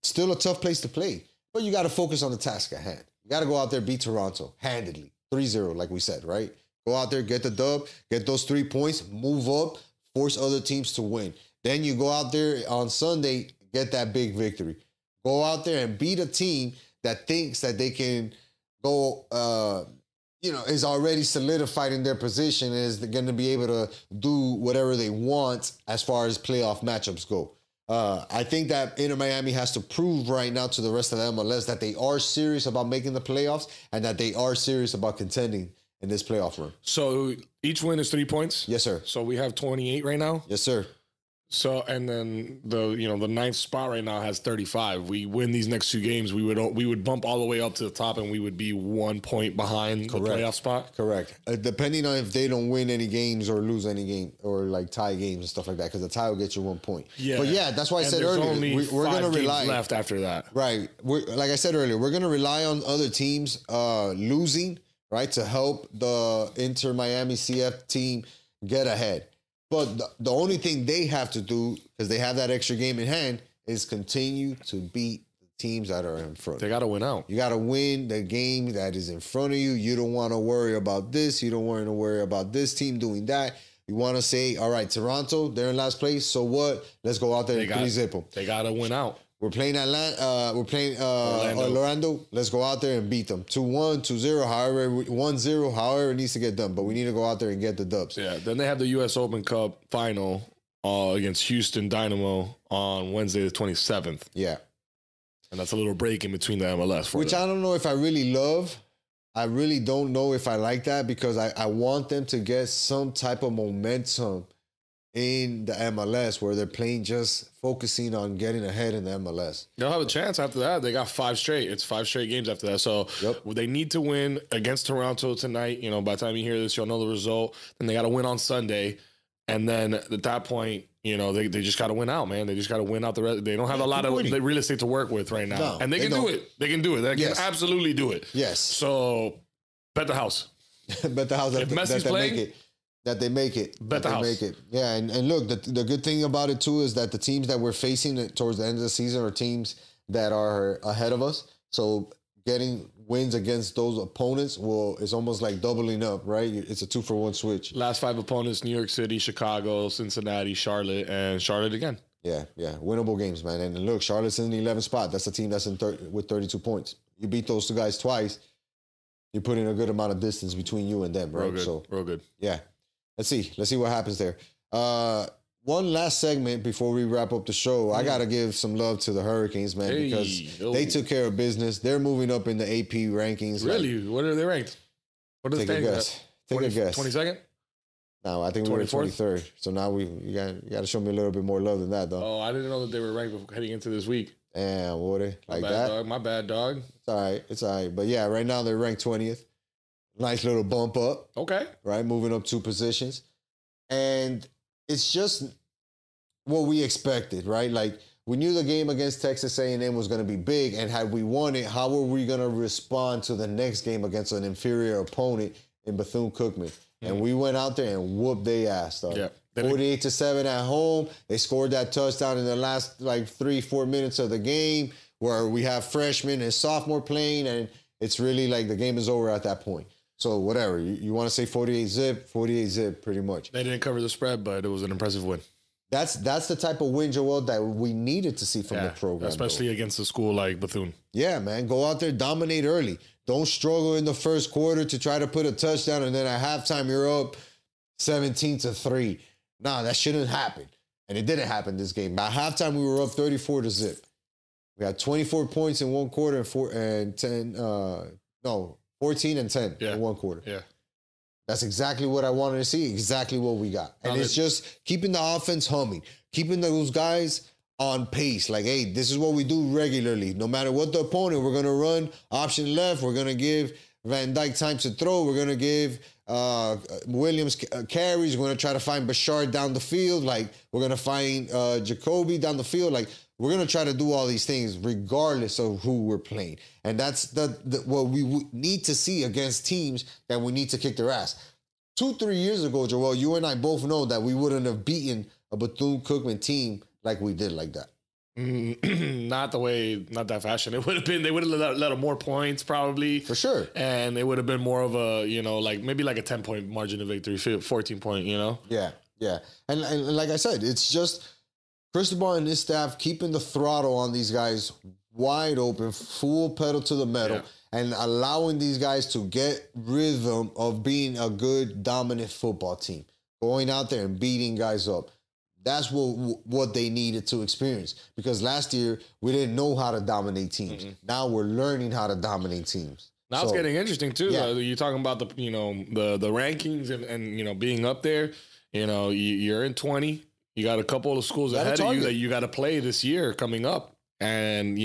still a tough place to play. But you got to focus on the task at hand. You got to go out there, beat Toronto handedly, 3-0, like we said, right? Go out there, get the dub, get those 3 points, move up, force other teams to win. Then you go out there on Sunday, get that big victory. Go out there and beat a team that thinks that they can go, is already solidified in their position and is going to be able to do whatever they want as far as playoff matchups go. I think that Inter Miami has to prove right now to the rest of the MLS that they are serious about making the playoffs and that they are serious about contending in this playoff run. So each win is 3 points? Yes, sir. So we have 28 right now? Yes, sir. So, and then the ninth spot right now has 35. We win these next 2 games, we would bump all the way up to the top, and we would be 1 point behind the playoff spot. Correct. Depending on if they don't win any games or lose any game or like tie games and stuff like that, because the tie will get you 1 point. Yeah. But yeah, that's why I said earlier we're going to rely left after that. Right. Like I said earlier, we're going to rely on other teams losing, right, to help the Inter Miami CF team get ahead. But the only thing they have to do, because they have that extra game in hand, is continue to beat the teams that are in front. They got to win out. You got to win the game that is in front of you. You don't want to worry about this. You don't want to worry about this team doing that. You want to say, all right, Toronto, they're in last place. So what? Let's go out there and 3-0 them. They got to win out. We're playing Atlanta. We're playing Orlando. Let's go out there and beat them. 2-1, 2-0, however, 1-0, however it needs to get done. But we need to go out there and get the dubs. Yeah. Then they have the U.S. Open Cup final against Houston Dynamo on Wednesday the 27th. Yeah. And that's a little break in between the MLS for Which them. I don't know if I really love. I really don't know if I like that because I want them to get some type of momentum in the MLS where they're playing just focusing on getting ahead in the MLS. They'll have a chance after that. They got 5 straight. It's 5 straight games after that. So they need to win against Toronto tonight. You know, by the time you hear this, you'll know the result. Then they got to win on Sunday. And then at that point, you know, they just got to win out, man. They just got to win out the rest. They don't have a lot of real estate to work with right now. No, and they can do it. They can do it. They can absolutely do it. Yes. So bet the house. Bet the house that they make it. Bet the house. Make it. Yeah, and look, the good thing about it too is that the teams that we're facing towards the end of the season are teams that are ahead of us. So getting wins against those opponents is almost like doubling up, right? It's a 2-for-1 switch. Last 5 opponents: New York City, Chicago, Cincinnati, Charlotte, and Charlotte again. Yeah, winnable games, man. And look, Charlotte's in the 11th spot. That's the team that's with 32 points. You beat those 2 guys twice, you're putting a good amount of distance between you and them, right? Real good. Yeah. Let's see what happens there. One last segment before we wrap up the show. I got to give some love to the Hurricanes, man, because they took care of business. They're moving up in the AP rankings. Really? What are they ranked? What are Take a guess. Take a guess. 22nd? No, I think we were 23rd. So now you got to show me a little bit more love than that, though. Oh, I didn't know that they were ranked heading into this week. Damn, Woody. Like that? Dog. My bad, dog. It's all right. But yeah, right now they're ranked 20th. Nice little bump up. Okay. Right? Moving up 2 positions. And it's just what we expected, right? Like, we knew the game against Texas A&M was going to be big, and had we won it, how were we going to respond to the next game against an inferior opponent in Bethune-Cookman? Mm-hmm. And we went out there and whooped their ass, though. Yeah. 48-7 at home. They scored that touchdown in the last, 3-4 minutes of the game where we have freshmen and sophomore playing, and it's really like the game is over at that point. So whatever. You want to say 48-zip pretty much. They didn't cover the spread, but it was an impressive win. That's the type of win, Joel, that we needed to see from the program. Especially against a school like Bethune. Yeah, man. Go out there, dominate early. Don't struggle in the first quarter to try to put a touchdown, and then at halftime you're up 17-3. Nah, that shouldn't happen. And it didn't happen this game. By halftime, we were up 34-0. We had 24 points in one quarter and 14 and 10 in one quarter. Yeah. That's exactly what I wanted to see, exactly what we got. And it's just keeping the offense humming, keeping those guys on pace. Like, hey, this is what we do regularly. No matter what the opponent, we're going to run option left. We're going to give Van Dijk time to throw. We're going to give Williams carries. We're going to try to find Bashar down the field. Like, we're going to find Jacoby down the field. Like, we're going to try to do all these things regardless of who we're playing. And that's what we need to see against teams that we need to kick their ass. 2-3 years ago, Joel, you and I both know that we wouldn't have beaten a Bethune-Cookman team like we did like that. Not that fashion. It would have been, they would have let more points probably. For sure. And it would have been more of a, maybe like a 10-point margin of victory, 14-point, Yeah. And like I said, it's just Cristobal and his staff keeping the throttle on these guys wide open, full pedal to the metal, and allowing these guys to get rhythm of being a good, dominant football team. Going out there and beating guys up. That's what they needed to experience. Because last year, we didn't know how to dominate teams. Now we're learning how to dominate teams. Now it's getting interesting, too. Yeah. You're talking about the rankings and being up there. You're in 20. You got a couple of schools ahead of you that you got to play this year coming up. And,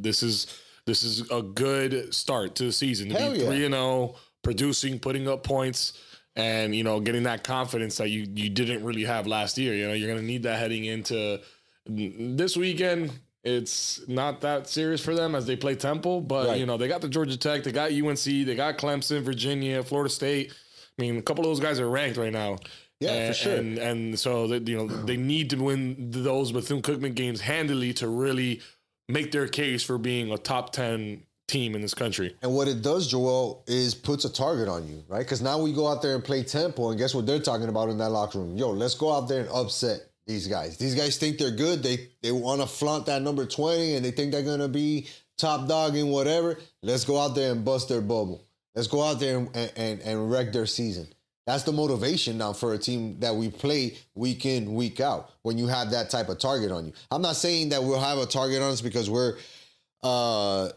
this is a good start to the season. To be 3-0, producing, putting up points. And, getting that confidence that you didn't really have last year. You're going to need that heading into this weekend. It's not that serious for them as they play Temple. But, they got the Georgia Tech. They got UNC. They got Clemson, Virginia, Florida State. I mean, a couple of those guys are ranked right now. Yeah, for sure. And so, they need to win those Bethune-Cookman games handily to really make their case for being a top 10 team in this country. And what it does, Joel, is puts a target on you, right? Because now we go out there and play Temple, and guess what they're talking about in that locker room? Yo, let's go out there and upset these guys. These guys think they're good. They want to flaunt that number 20, and they think they're going to be top dog in whatever. Let's go out there and bust their bubble. Let's go out there and wreck their season. That's the motivation now for a team that we play week in, week out, when you have that type of target on you. I'm not saying that we'll have a target on us because we're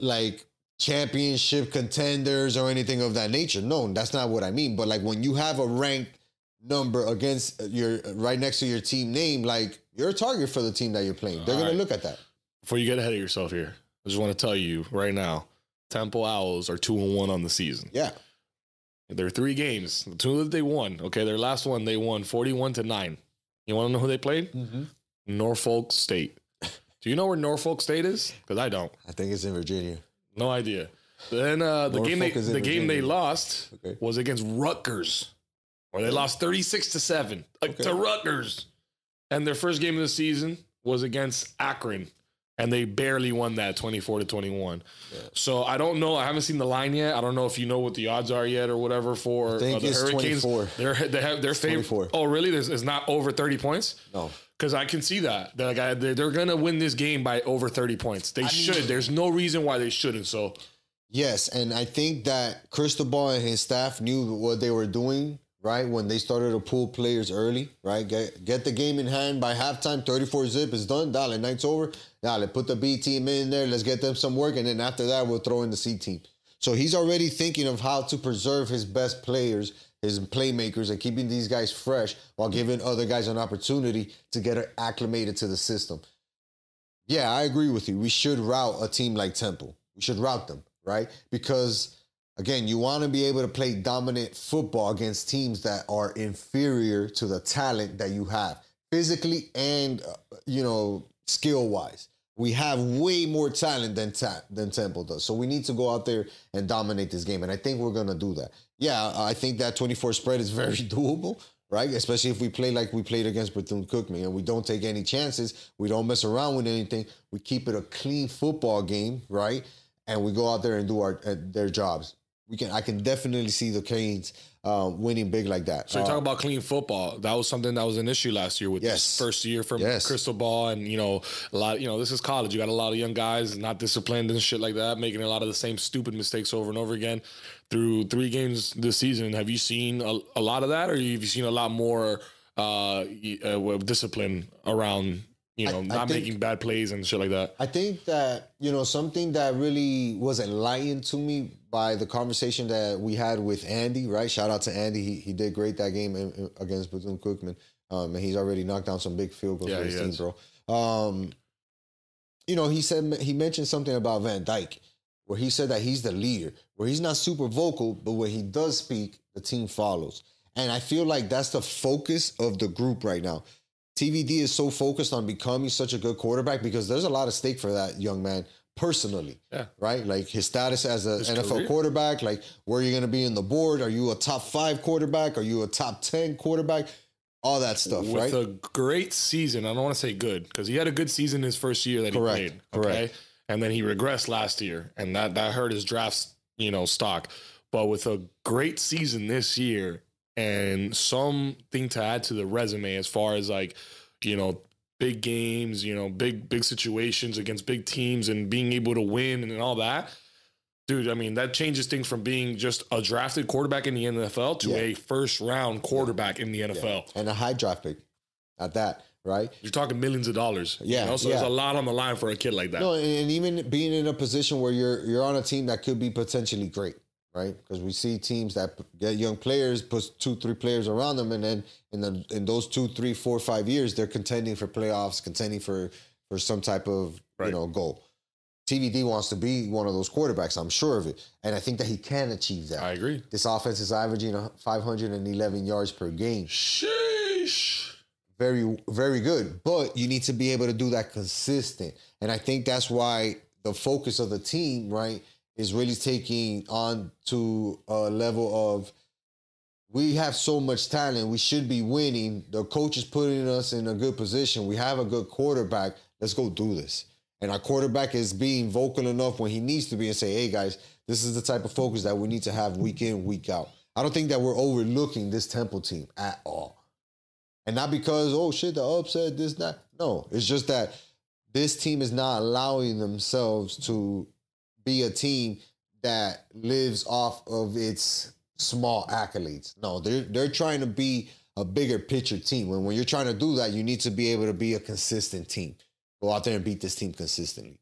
like championship contenders or anything of that nature. No, that's not what I mean. But like when you have a ranked number against your right next to your team name, like you're a target for the team that you're playing. They're going to look at that. Before you get ahead of yourself here, I just want to tell you right now, Temple Owls are 2-1 on the season. Yeah. There are 3 games. The 2 that they won. Okay, their last one, they won 41-9. You want to know who they played? Norfolk State. Do you know where Norfolk State is? Because I don't. I think it's in Virginia. No idea. Then the game they lost was against Rutgers, where they lost 36-7 to Rutgers. And their first game of the season was against Akron, and they barely won that 24-21. Yeah. So I don't know. I haven't seen the line yet. I don't know if you know what the odds are yet or whatever for the Hurricanes. 24. They have their favorite. Oh, really? It's not over 30 points? No. Because I can see that. They're going to win this game by over 30 points. They should. There's no reason why they shouldn't. So, yes, and I think that Cristobal and his staff knew what they were doing, right, when they started to pull players early, right? Get the game in hand by halftime, 34-zip, it's done. Dale, night's over. Dale, put the B team in there. Let's get them some work, and then after that, we'll throw in the C team. So he's already thinking of how to preserve his best players, his playmakers, and keeping these guys fresh while giving other guys an opportunity to get acclimated to the system. Yeah, I agree with you. We should route a team like Temple. We should route them, right? Because, again, you want to be able to play dominant football against teams that are inferior to the talent that you have, physically and, skill-wise. We have way more talent than Temple does. So we need to go out there and dominate this game. And I think we're going to do that. Yeah, I think that 24 spread is very doable, right? Especially if we play like we played against Bethune-Cookman and we don't take any chances. We don't mess around with anything. We keep it a clean football game, right? And we go out there and do their jobs. I can definitely see the Canes winning big like that. So you're talking about clean football. That was something that was an issue last year with this first year from Cristobal, and a lot. This is college. You got a lot of young guys not disciplined and shit like that, making a lot of the same stupid mistakes over and over again. Through 3 games this season, have you seen a lot of that, or have you seen a lot more discipline around? Not making bad plays and shit like that. I think that, something that really was enlightened to me by the conversation that we had with Andy, right? Shout out to Andy. He did great that game against Bethune-Cookman. And he's already knocked down some big field goals for his team, bro. He mentioned something about Van Dijk, where he said that he's the leader, where he's not super vocal, but when he does speak, the team follows. And I feel like that's the focus of the group right now. TVD is so focused on becoming such a good quarterback because there's a lot of stake for that young man personally, right? Like his status as an NFL career quarterback, like where you're going to be in the board. Are you a top 5 quarterback? Are you a top 10 quarterback? All that stuff, right? With a great season. I don't want to say good because he had a good season his first year that he played. Okay. And then he regressed last year and that hurt his draft, stock. But with a great season this year and something to add to the resume as far as like, big games, big situations against big teams and being able to win and all that. Dude, I mean, that changes things from being just a drafted quarterback in the NFL to a first-round quarterback in the NFL. Yeah. And a high draft pick at that, right? You're talking millions of dollars. Yeah. So there's a lot on the line for a kid like that. No, and even being in a position where you're on a team that could be potentially great, right? Because we see teams that get young players, put 2-3 players around them, and then in those 2, 3, 4, 5 years, they're contending for playoffs, contending for some type of goal. TVD wants to be one of those quarterbacks, I'm sure of it. And I think that he can achieve that. I agree. This offense is averaging 511 yards per game. Sheesh. Very, very good. But you need to be able to do that consistent. And I think that's why the focus of the team, right, is really taking on to a level of we have so much talent. We should be winning. The coach is putting us in a good position. We have a good quarterback. Let's go do this. And our quarterback is being vocal enough when he needs to be and say, hey, guys, this is the type of focus that we need to have week in, week out. I don't think that we're overlooking this Temple team at all. And not because, oh, shit, the upset, this, that. No, it's just that this team is not allowing themselves to be a team that lives off of its small accolades. No, they're trying to be a bigger picture team. When you're trying to do that, you need to be able to be a consistent team. Go out there and beat this team consistently.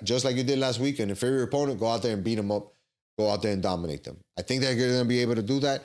Just like you did last week, an inferior opponent, go out there and beat them up. Go out there and dominate them. I think they're going to be able to do that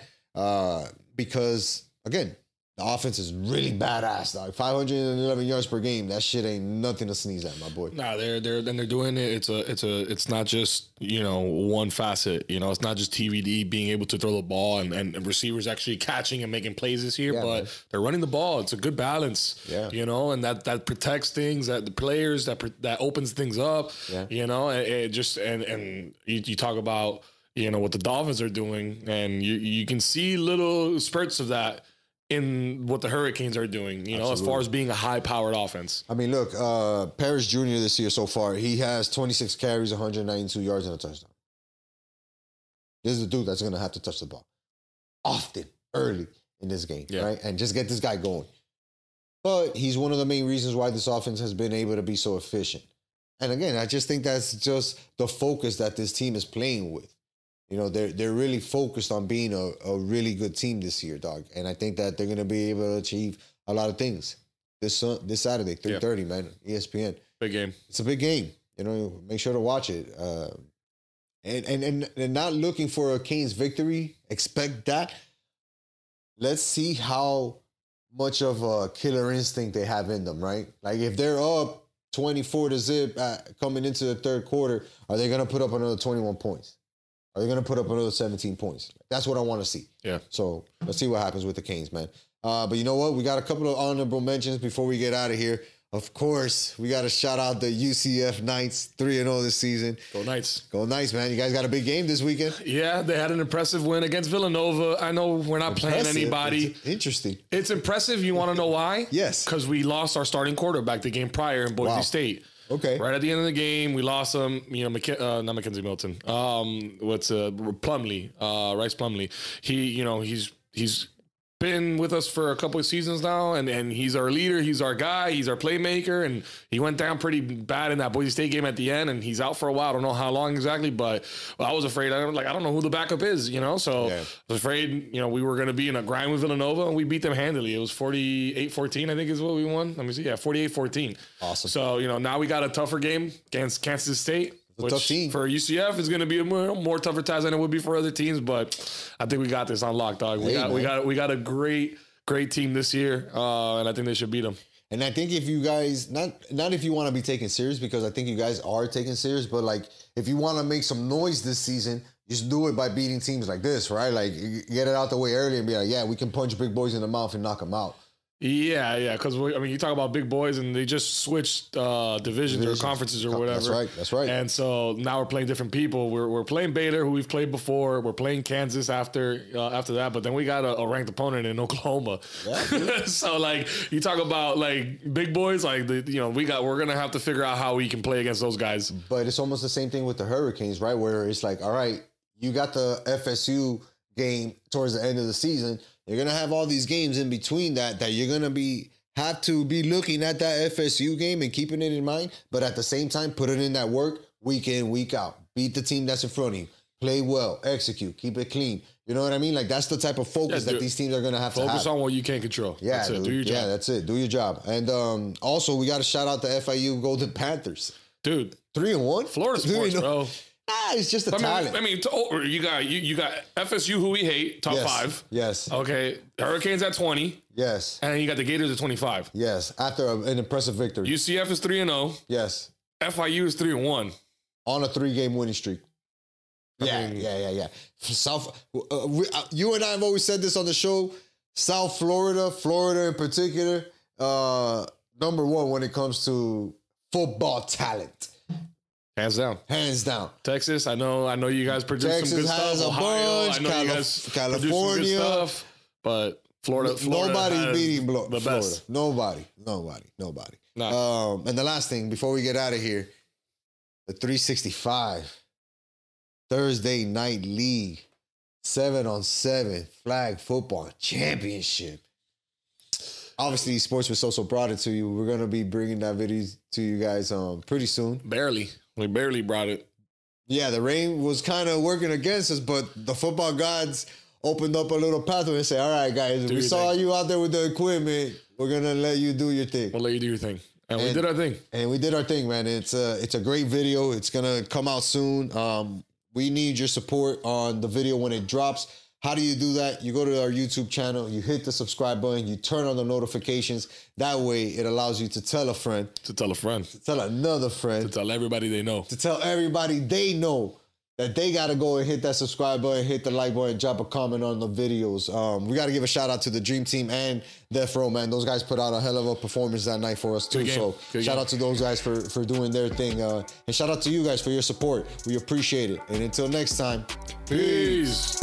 because, again, the offense is really badass, dog. 511 yards per game. That shit ain't nothing to sneeze at, my boy. Nah, they're doing it. It's not just, one facet. It's not just TVD being able to throw the ball and receivers actually catching and making plays this year, but they're running the ball. It's a good balance. Yeah. And that protects things, that the players that opens things up. Yeah. It just and you talk about, what the Dolphins are doing, and you can see little spurts of that in what the Hurricanes are doing, as far as being a high-powered offense. I mean, look, Paris Jr. this year so far, he has 26 carries, 192 yards, and a touchdown. This is the dude that's going to have to touch the ball often, early in this game, right? And just get this guy going. But he's one of the main reasons why this offense has been able to be so efficient. And again, I just think that's just the focus that this team is playing with. They're really focused on being a really good team this year, dog. And I think that they're going to be able to achieve a lot of things this Saturday, 3:30, man, ESPN. Big game. It's a big game. Make sure to watch it. And not looking for a Canes victory. Expect that. Let's see how much of a killer instinct they have in them, right? Like if they're up 24-0 coming into the third quarter, are they going to put up another 21 points? Are they going to put up another 17 points? That's what I want to see. Yeah. So let's see what happens with the Canes, man. But you know what? We got a couple of honorable mentions before we get out of here. Of course, we got to shout out the UCF Knights, 3-0 this season. Go Knights. Go Knights, man. You guys got a big game this weekend. Yeah, they had an impressive win against Villanova. I know we're not playing anybody. It's interesting. It's impressive. You want to know why? Yes. Because we lost our starting quarterback the game prior in Boise State. Okay. Right at the end of the game, we lost him. Not Mackenzie Milton. Plumlee, Rice Plumlee. He's been with us for a couple of seasons now, and he's our leader. He's our guy. He's our playmaker, and he went down pretty bad in that Boise State game at the end, and he's out for a while. I don't know how long exactly, but I was afraid. I don't know who the backup is, So I was afraid, we were going to be in a grind with Villanova, and we beat them handily. It was 48-14, I think is what we won. Let me see. Yeah, 48-14. Awesome. So, now we got a tougher game against Kansas State. Which tough team. For UCF is going to be a more tougher task than it would be for other teams, but I think we got this on lock, dog. We got a great team this year, and I think they should beat them. And I think if you guys not if you want to be taken serious, because I think you guys are taken serious, but like if you want to make some noise this season, just do it by beating teams like this, right? Like, get it out the way early and be like, yeah, we can punch big boys in the mouth and knock them out. Yeah, because I mean, you talk about big boys, and they just switched divisions or conferences or whatever. That's right. And so now we're playing different people. We're playing Baylor, who we've played before. We're playing Kansas after that, but then we got a ranked opponent in Oklahoma. Yeah, so like, you talk about like big boys, like we're gonna have to figure out how we can play against those guys. But it's almost the same thing with the Hurricanes, right? Where it's like, all right, you got the FSU game towards the end of the season. You're going to have all these games in between that you're going to have to be looking at that FSU game and keeping it in mind. But at the same time, put it in that work week in, week out. Beat the team that's in front of you. Play well, execute, keep it clean. You know what I mean? Like, that's the type of focus that these teams are going to have. Focus on what you can't control. Yeah, that's it. Do your job. Yeah, that's it. Do your job. And also, we got to shout out the FIU Golden Panthers. Dude. 3-1? Florida sports, bro. It's just a talent. I mean, you got FSU, who we hate, top 5. Yes. Okay. Hurricanes at 20. Yes. And then you got the Gators at 25. Yes. After an impressive victory. UCF is 3-0. Yes. FIU is 3-1 on a 3-game winning streak. Yeah. South. You and I have always said this on the show. South Florida in particular, number one when it comes to football talent. Hands down. Texas, I know you guys produce some good stuff. Ohio, I know you guys California, produce some good stuff. But Florida nobody's beating the Florida. Best. Nobody. Nah. And the last thing before we get out of here, the 365 Thursday Night League 7-on-7 flag football championship. Obviously, Sports with SoSo brought it to you. We're gonna be bringing that video to you guys pretty soon. We barely brought it. Yeah, the rain was kind of working against us, but the football gods opened up a little pathway and said, all right, guys, we saw you out there with the equipment. We're going to let you do your thing. We'll let you do your thing. And we did our thing. And we did our thing, man. It's a great video. It's going to come out soon. We need your support on the video when it drops. How do you do that? You go to our YouTube channel, you hit the subscribe button, you turn on the notifications. That way, it allows you to tell a friend. To tell a friend. To tell another friend. To tell everybody they know. To tell everybody they know that they got to go and hit that subscribe button, hit the like button, drop a comment on the videos. We got to give a shout out to the Dream Team and Death Row, man. Those guys put out a hell of a performance that night for us, too. So shout out to those guys for doing their thing. And shout out to you guys for your support. We appreciate it. And until next time, peace.